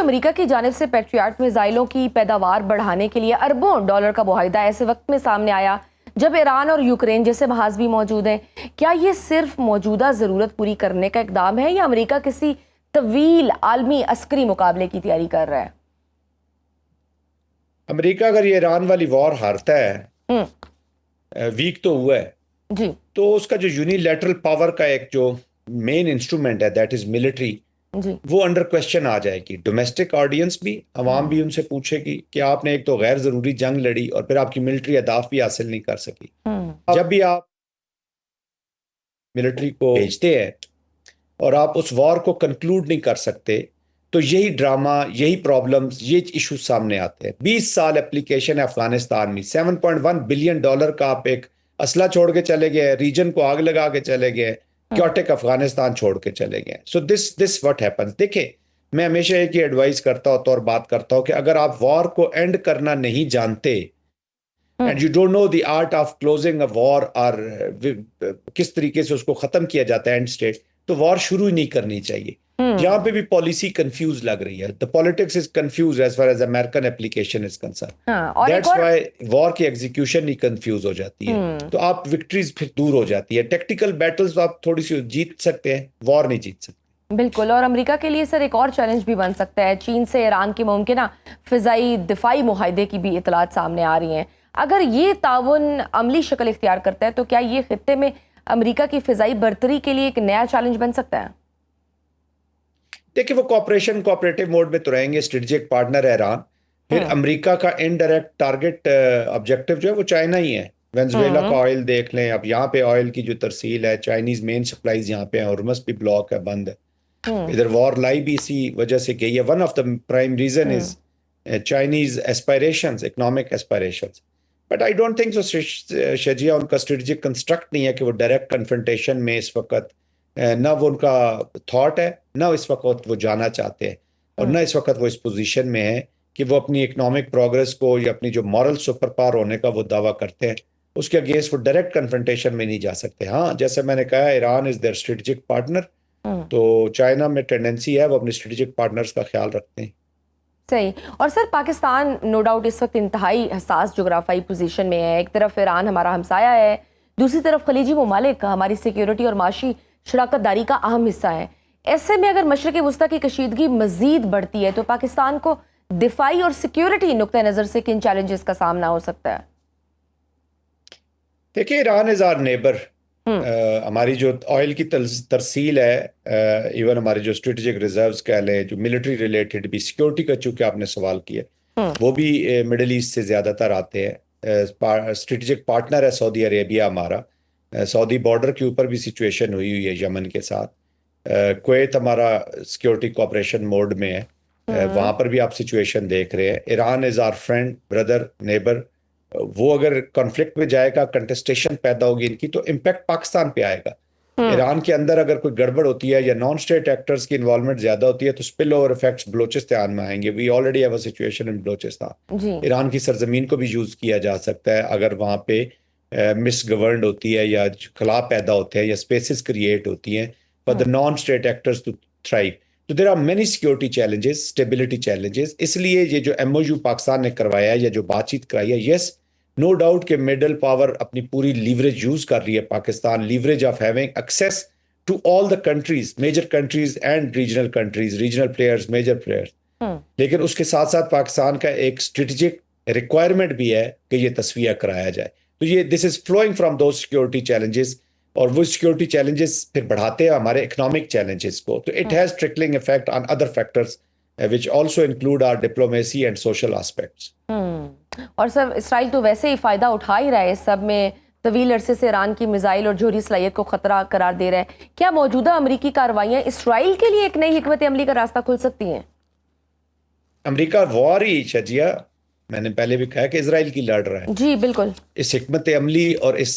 America की जानिब से पैट्रियट मिसाइलों की पैदावार बढ़ाने के लिए अरबों डॉलर का मुआहिदा ऐसे वक्त में सामने आया जब ईरान और यूक्रेन जैसे महाज भी मौजूद हैं, क्या ये सिर्फ मौजूदा ज़रूरत पूरी करने का इकदाम है या अमेरिका किसी तवील आलमी अस्करी मुकाबले की तैयारी कर रहा है? अमेरिका अगर ये ईरान वाली वॉर हारता है, वीक तो हुआ है जी, तो उसका जो यूनिलैटरल पावर का एक जो मेन इंस्ट्रूमेंट है दैट इज मिलिट्री, जी, वो अंडर क्वेश्चन आ जाएगी। डोमेस्टिक ऑडियंस भी, अवाम भी उनसे पूछेगी कि आपने एक तो गैर जरूरी जंग लड़ी और फिर आपकी मिलिट्री अहदाफ भी हासिल नहीं कर सकी। जब भी आप मिलिट्री को भेजते हैं और आप उस वॉर को कंक्लूड नहीं कर सकते तो यही ड्रामा, यही प्रॉब्लम्स, ये इशू सामने आते हैं। 20 साल एप्लीकेशन है अफगानिस्तान में, $7.1 बिलियन का आप एक असला छोड़ के चले गए, रीजन को आग लगा के चले गए, क्योटिक अफगानिस्तान छोड़ के चले गए। So this what happens. देखिए, मैं हमेशा एक ही एडवाइस करता हूँ और बात करता हूँ कि अगर आप वॉर को एंड करना नहीं जानते and you don't know the art of closing a war और किस तरीके से उसको खत्म किया जाता है एंड स्टेट, तो वॉर शुरू ही नहीं करनी चाहिए। यहाँ पे भी पॉलिसी कंफ्यूज लग रही है। The politics is confuse as far as American application is concern. That's why war की एग्जीक्यूशन ही कंफ्यूज हो जाती है, तो आप विक्ट्रीज फिर दूर हो जाती है। टेक्टिकल बैटल्स आप थोड़ी सी जीत सकते हैं, वॉर नहीं जीत सकते। बिल्कुल। और अमेरिका के लिए सर एक और चैलेंज भी बन सकता है। चीन से ईरान की मुमकिन फिजाई दिफाई मुआहदे की भी इतलात सामने आ रही हैं। अगर ये ताउन अमली शक्ल इख्तियार करता है तो क्या ये खित्ते में अमेरिका की फिजाई बर्तरी के लिए एक नया चैलेंज बन सकता है? देखिए, वो कोऑपरेटिव मोड में तो रहेंगे, स्ट्रेटेजिक पार्टनर है ईरान। फिर अमेरिका का इनडायरेक्ट टारगेट ऑब्जेक्टिव जो है वो चाइना ही है। वेनेजुएला का ऑयल देख लें, अब यहाँ पे ऑयल की जो तरसील है, चाइनीज मेन सप्लाईज यहाँ पे है, हॉर्मस भी ब्लॉक है, बंद है। इधर वॉर लाई भी इसी वजह से गई है। One of the prime reason is Chinese aspirations, economic aspirations. But I don't think so Shazia, उनका स्ट्रेटेजिक कंस्ट्रक्ट नहीं है कि वो डायरेक्ट कन्फ्रंटेशन में इस वक्त, ना वो उनका थॉट है, ना इस वक्त वो जाना चाहते हैं, और ना इस वक्त वो इस पोजीशन में है कि वो अपनी इकोनॉमिक प्रोग्रेस को या अपनी जो मॉरल सुपर पावर होने का वो दावा करते हैं, उसके अगेंस्ट वो डायरेक्ट कन्फ्रंटेशन में नहीं जा सकते। हाँ, जैसे मैंने कहा, Iran is their strategic partner, तो चाइना में टेंडेंसी है वो अपने स्ट्रेटेजिक पार्टनर्स का ख्याल रखते हैं। सही। और सर, पाकिस्तान नो डाउट इस वक्त इंतहाई हसास जोग्राफाई पोजीशन में है। एक तरफ ईरान हमारा हमसाया है, दूसरी तरफ खलीजी ममालिक हमारी सिक्योरिटी और माशी शराकतदारी का अहम हिस्सा है। ऐसे में अगर मशरक़ वस्ता की कशीदगी मजीद बढ़ती है तो पाकिस्तान को दिफाई और सिक्योरिटी नुक्ता नज़र से किन चैलेंजेस का सामना हो सकता है? देखिए, ईरान इज आवर नेबर। हमारी जो ऑयल की तरसील है, इवन हमारे जो स्ट्रेटेजिक रिजर्व्स कह लें, जो मिलिट्री रिलेटेड भी, सिक्योरिटी का चूंकि आपने सवाल किया, वो भी मिडिल ईस्ट से ज़्यादातर आते हैं। स्ट्रेटेजिक पार्टनर है सऊदी अरेबिया हमारा। सऊदी बॉर्डर के ऊपर भी सिचुएशन हुई हुई है यमन के साथ। कुवैत हमारा सिक्योरिटी कोऑपरेशन मोड में है, वहाँ पर भी आप सिचुएशन देख रहे हैं। Iran is our friend, brother, neighbour. वो अगर कॉन्फ्लिक्ट में जाएगा, कंटेस्टेशन पैदा होगी इनकी, तो इम्पैक्ट पाकिस्तान पे आएगा। ईरान के अंदर अगर कोई गड़बड़ होती है या नॉन स्टेट एक्टर्स की इन्वॉल्वमेंट ज्यादा होती है तो स्पिल ओवर इफेक्ट्स बलूचिस्तान में आएंगे। We already have a situation in Balochistan. Iran की सरजमीन को भी यूज किया जा सकता है अगर वहाँ पे मिस गवर्नड होती है या खला पैदा होते हैं या स्पेसिस क्रिएट होती हैं for the non state actors to thrive. तो there are many security challenges, stability challenges. इसलिए ये जो एमओयू पाकिस्तान ने करवाया है या जो बातचीत कराई है, यस, नो डाउट कि मिडल पावर अपनी पूरी लीवरेज यूज कर रही है Pakistan, leverage of having access to all the countries, major countries and regional countries, regional players, major players. लेकिन उसके साथ साथ पाकिस्तान का एक स्ट्रेटेजिक रिक्वायरमेंट भी है कि ये तस्वीर कराया जाए। तो ये दिस इज फ्लोइंग फ्रॉम दो सिक्योरिटी चैलेंजेस, और वो सिक्योरिटी चैलेंजेस फिर बढ़ाते हैं हमारे इकोनॉमिक चैलेंजेस को। तो it has trickling effect on other factors which also include our diplomacy and social aspects. और सर, इसराइल तो वैसे ही फ़ायदा उठा ही रहा है इस सब में, तवील अरसे से ईरान की मिसाइल और जोहरी सलाहियत को ख़तरा करार दे रहा है। क्या मौजूदा अमरीकी कार्रवाइयाँ इसराइल के लिए एक नई हिकमत अमली का रास्ता खुल सकती हैं? अमरीका वॉर ही शजिया, मैंने पहले भी कहा कि इसराइल की लड़ रहा है। जी बिल्कुल। इस हिकमत अमली और इस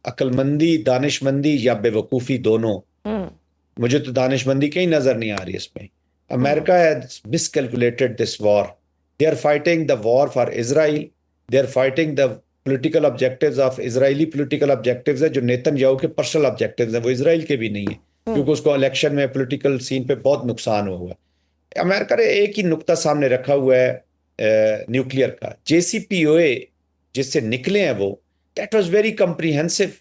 अक्लमंदी, दानिशमंदी या बेवकूफ़ी दोनों, मुझे तो दानिशमंदी कहीं नज़र नहीं आ रही इसमें। America has miscalculated this war. They are fighting the war for Israel. They are fighting the political objectives of Israeli political objectives है जो नेतन्याहू के पर्सनल ऑब्जेक्टिव्स हैं, वो इसराइल के भी नहीं है, क्योंकि उसको इलेक्शन में पॉलिटिकल सीन पे बहुत नुकसान हुआ है। अमेरिका ने एक ही नुक्ता सामने रखा हुआ है न्यूक्लियर का, JCPOA जिससे निकले हैं वो, दैट वाज वेरी कम्प्रीहेंसिव।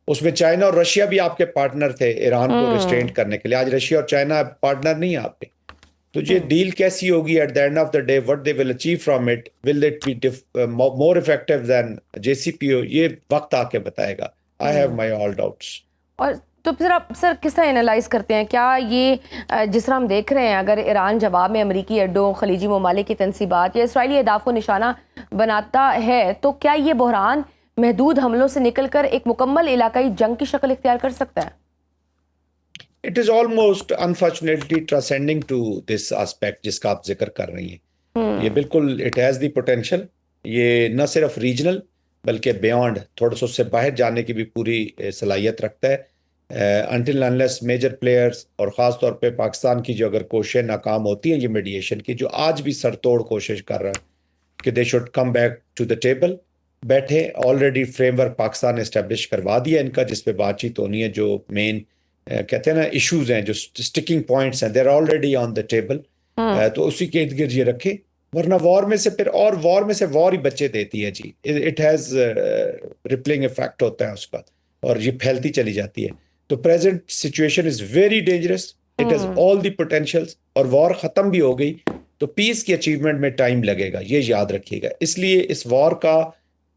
उसमें चाइना और रशिया भी आपके पार्टनर थे ईरान को रिस्ट्रेंट करने के लिए। आज रशिया और चाइना पार्टनर नहीं है आपके। तो ये डील कैसी होगी at the end of the day, what they will achieve from it, will it be more effective than JCPOA, ये वक्त आके बताएगा। I have my all doubts. और तो फिर आप सर किस तरह एनालाइज करते हैं, क्या ये जिस तरह हम देख रहे हैं, अगर ईरान जवाब में अमरीकी अड्डों, खलीजी ममालिक की तनसीबात या इसराइली अहदाफ को निशाना बनाता है, तो क्या ये बहरान महदूद हमलों से निकलकर एक मुकम्मल इलाकाई जंग की शक्ल इख्तियार कर सकता है? It is almost unfortunately transcending to this aspect जिसका आप जिक्र कर रही हैं। ये बिल्कुल इट हैज़ द पोटेंशियल। ये न सिर्फ रीजनल बल्कि बियॉन्ड, थोड़ा सा उससे बाहर जाने की भी पूरी सलाहियत रखता है। अनटिल अनलेस मेजर प्लेयर्स और ख़ास तौर पे पाकिस्तान की जो अगर कोशिशें नाकाम होती हैं ये मीडिएशन की, जो आज भी सरतोड़ कोशिश कर रहा है कि they should come back to the table, बैठे। ऑलरेडी फ्रेमवर्क पाकिस्तान ने इस्टेब्लिश करवा दिया इनका, जिस पे बातचीत होनी है। जो मेन कहते हैं ना इश्यूज हैं, जो स्टिकिंग पॉइंट्स हैं, देर ऑलरेडी ऑन द टेबल। तो उसी के इर्द गिर्द ये रखे, वरना वॉर में से फिर और वॉर में से वॉर ही बच्चे देती है जी। इट हैज़ रिपलिंग इफेक्ट होता है उसका, और ये फैलती चली जाती है। तो present situation is very dangerous, it has all the potentials, और वॉर ख़त्म भी हो गई तो पीस की अचीवमेंट में टाइम लगेगा, ये याद रखिएगा। इसलिए इस वॉर का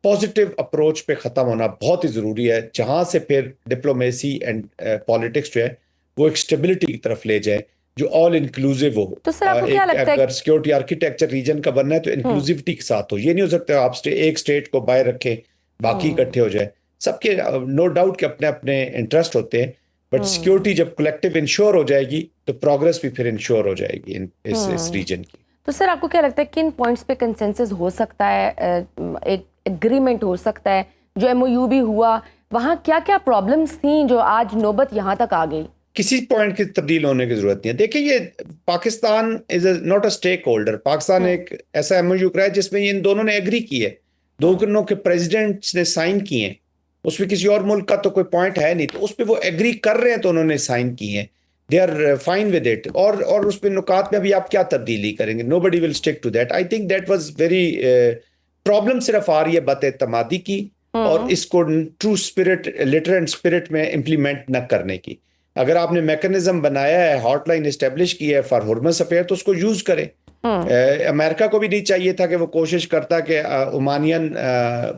पॉजिटिव अप्रोच पे ख़त्म होना बहुत ही ज़रूरी है, जहाँ से फिर डिप्लोमेसी एंड पॉलिटिक्स जो है वो एक स्टेबिलिटी की तरफ ले जाए, जो ऑल इंक्लूसिव हो। तो सर आपको क्या लगता है अगर सिक्योरिटी आर्किटेक्चर रीजन का बनना है तो इंक्लूसिविटी के साथ हो। ये नहीं हो सकता आप एक स्टेट को बाहर रखें बाकी इकट्ठे हो जाए। सबके नो डाउट के अपने अपने इंटरेस्ट होते हैं, बट सिक्योरिटी जब कलेक्टिव इंश्योर हो जाएगी तो प्रोग्रेस भी फिर इंश्योर हो जाएगी इस रीजन की। तो सर आपको क्या लगता है किन पॉइंट्स पे कंसेंसस हो सकता है, एक एग्रीमेंट हो सकता है? जो MOU भी हुआ, वहाँ क्या क्या प्रॉब्लम्स थी जो आज नौबत यहाँ तक आ गई? किसी पॉइंट की तब्दील होने की जरूरत नहीं है। देखिए, ये Pakistan is not a stakeholder. Pakistan एक ऐसा MOU कराया जिसमें इन दोनों ने एग्री की है, दोनों के प्रेसिडेंट्स ने साइन किए हैं। उसमें किसी और मुल्क का तो कोई पॉइंट है नहीं, तो उस पर वो एग्री कर रहे हैं तो उन्होंने साइन किए हैं, they are fine with it. और उस पर नुकात में अभी आप क्या तब्दीली करेंगे? Nobody will stick to that. I think that was very problem सिर्फ आ रही है बात-ए-तमादी की, और इसको true spirit, letter and spirit में इम्प्लीमेंट न करने की। अगर आपने मैकेनिज्म बनाया है, हॉटलाइन एस्टेब्लिश की है फॉर हुर्मस अफेयर, तो उसको यूज करें। अमेरिका को भी नहीं चाहिए था कि वो कोशिश करता कि ओमानियन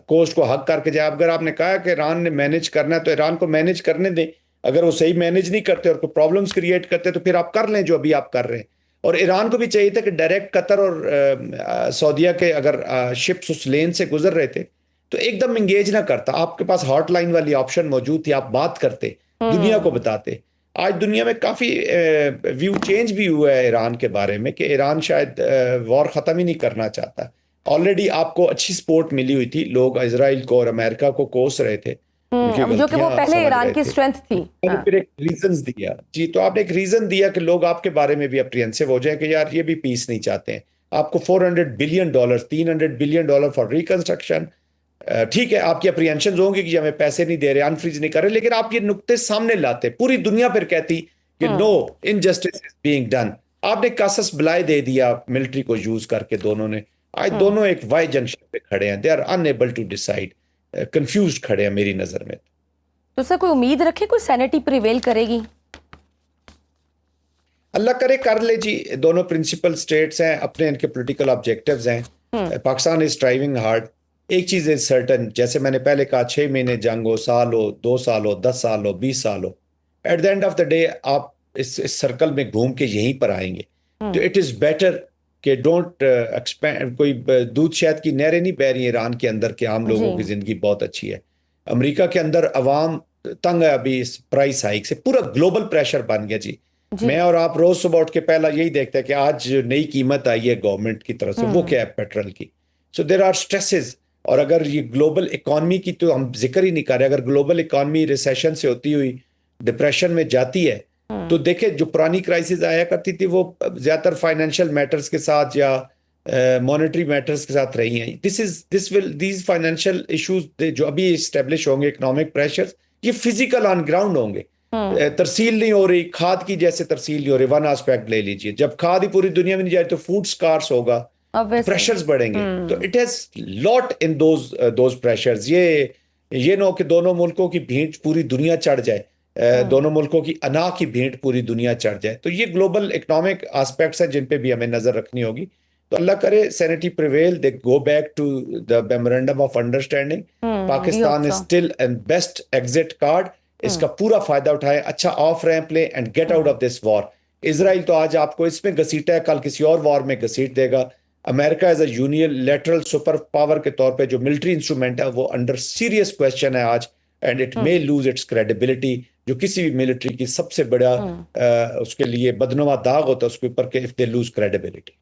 कोस्ट को हक करके जाए। अगर आपने कहा कि ईरान ने मैनेज करना है तो ईरान को मैनेज करने दें। अगर वो सही मैनेज नहीं करते और कोई प्रॉब्लम्स क्रिएट करते तो फिर आप कर लें जो अभी आप कर रहे हैं। और ईरान को भी चाहिए था कि डायरेक्ट कतर और सऊदीया के अगर शिप्स उस लेन से गुजर रहे थे तो एकदम इंगेज ना करता। आपके पास हॉटलाइन वाली ऑप्शन मौजूद थी, आप बात करते, दुनिया को बताते। आज दुनिया में काफ़ी व्यू चेंज भी हुआ है ईरान के बारे में कि ईरान शायद वॉर ख़त्म ही नहीं करना चाहता। ऑलरेडी आपको अच्छी सपोर्ट मिली हुई थी, लोग इजराइल को और अमेरिका को कोस रहे थे, जो कि वो पहले ईरान की स्ट्रेंथ थी। फिर एक रीजन दिया जी, तो आपने एक रीजन दिया कि लोग आपके बारे में भी अप्रिहेंसिव हो जाए कि यार ये भी पीस नहीं चाहते हैं। आपको $400 बिलियन, $300 बिलियन फॉर रिकंस्ट्रक्शन, ठीक है, आपकी अप्रिहेंशन होंगी कि हमें पैसे नहीं दे रहे, अनफ्रीज नहीं कर रहे, लेकिन आप ये नुक्ते सामने लाते, पूरी दुनिया फिर कहती कि no injustice is being done. आपने कासस बलाए दे दिया मिलिट्री को यूज करके दोनों ने। आज दोनों एक वाई जंक्शन पे खड़े हैं, they are unable to decide, confuse खड़े हैं मेरी नजर में। तो सर कोई उम्मीद रखे कोई सैनिटी प्रिवेल करेगी? अल्लाह करे कर ले जी। दोनों प्रिंसिपल स्टेट्स हैं, अपने इनके पॉलिटिकल ऑब्जेक्टिव्स हैं। Pakistan is striving hard. एक चीज इज सर्टन, जैसे मैंने पहले कहा, 6 महीने जंग हो, साल हो, 2 साल हो, 10 साल हो, 20 साल हो, eight the end of the day आप इस सर्कल में घूम के यहीं पर आएंगे। तो इट इज बेटर कि डोंट एक्सपेंड। कोई दूध शहद की नहरें नहीं बह रही ईरान के अंदर कि आम लोगों की जिंदगी बहुत अच्छी है। अमेरिका के अंदर अवाम तंग है अभी इस प्राइस हाइक से, पूरा ग्लोबल प्रेशर बन गया जी। मैं और आप रोज सुबह उठ के पहला यही देखते हैं कि आज जो नई कीमत आई है गवर्नमेंट की तरफ से वो क्या है, पेट्रोल की। So there are stresses. और अगर ये ग्लोबल इकॉनमी की तो हम जिक्र ही नहीं कर रहे। अगर ग्लोबल इकॉनमी रिसेशन से होती हुई डिप्रेशन में जाती है तो देखे जो पुरानी क्राइसिस आया करती थी वो ज्यादातर फाइनेंशियल मैटर्स के साथ या मॉनेटरी मैटर्स के साथ रही हैं। दीज फाइनेंशियल इश्यूज जो अभी इस्टेब्लिश होंगे, इकोनॉमिक प्रेशर्स, ये फिजिकल ऑन ग्राउंड होंगे। तरसील नहीं हो रही, खाद की जैसे तरसील नहीं हो रही। वन एस्पेक्ट ले लीजिए, जब खाद ही पूरी दुनिया में नहीं जाए तो फूड स्कार्स होगा, ऑब्वियसली। प्रेशर्स बढ़ेंगे। तो it has lot in those pressures. ये ना हो कि दोनों मुल्कों की भीड़ पूरी दुनिया चढ़ जाए, दोनों मुल्कों की अना की भीड़ पूरी दुनिया चढ़ जाए। तो ये ग्लोबल इकोनॉमिक एस्पेक्ट्स हैं जिन पे भी हमें नजर रखनी होगी। तो अल्लाह करे sanity prevail, they go back to the memorandum of understanding. We hope Pakistan is so. Still and best exit card. इसका पूरा फायदा उठाए, अच्छा ऑफ रैंप ले and get out of this war. Israel तो आज आपको इसमें घसीटा है, कल किसी और वॉर में घसीट देगा। America as a unilateral super power के तौर पे जो मिलिट्री इंस्ट्रूमेंट है वो अंडर सीरियस क्वेश्चन है आज, and it may lose its credibility, जो किसी भी मिलिट्री की सबसे बड़ा उसके लिए बदनुमा दाग होता है उसके ऊपर, कि इफ दे लूज क्रेडिबिलिटी।